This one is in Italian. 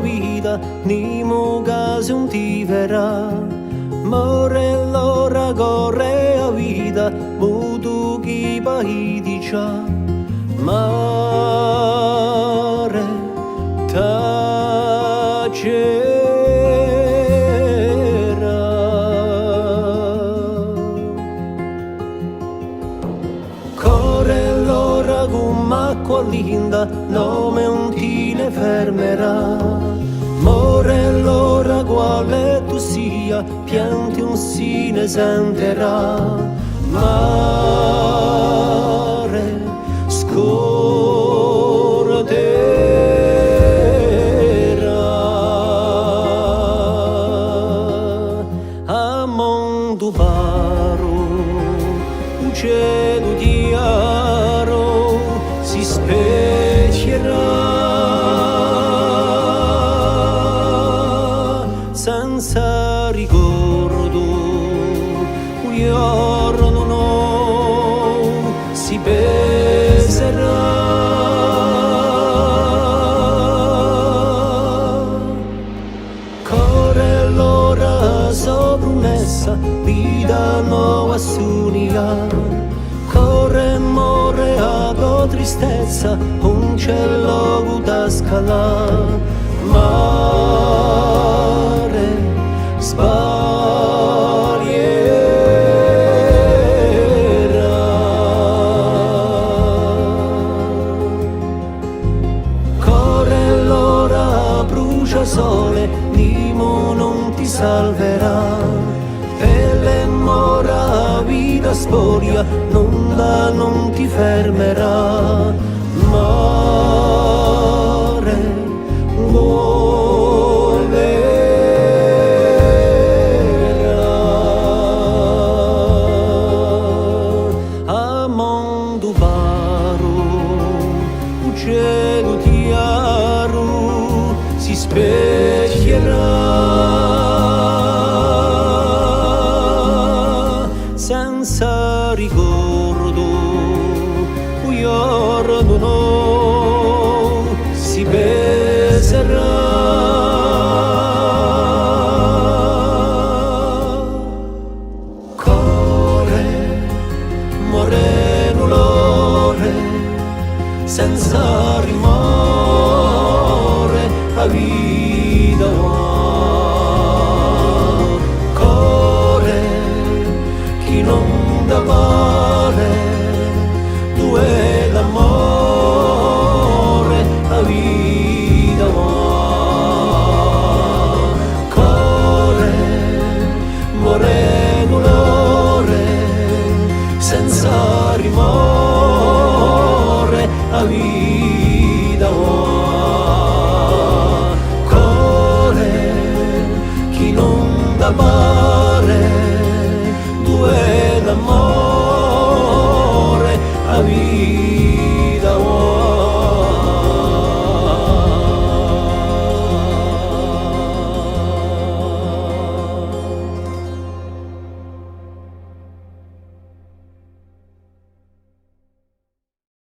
vita, nimo caso non ti verrà. More l'ora corre a vita, mutu chi pahiti già. Mare tacera. Corre l'ora come acqua linda, nome non ti ne fermerà. More l'ora quale tu sia, pianti un si ne sentirà. Mare scorderà a mondo paro, un cielo chiaro si specchierà senza ricordo, un giorno no si peserà. Corre l'ora sopra un'essa, vita nuova s'unica. Corre e morre a tua tristezza, un cielo da scalare. Mare sbaglierà. Corre l'ora, brucia sole, nimo non ti salverà. Pelle mora, vita sporia, non ti fermerà. Mare volverà a mondo paro, un cielo chiaro si specchierà senza ricordo.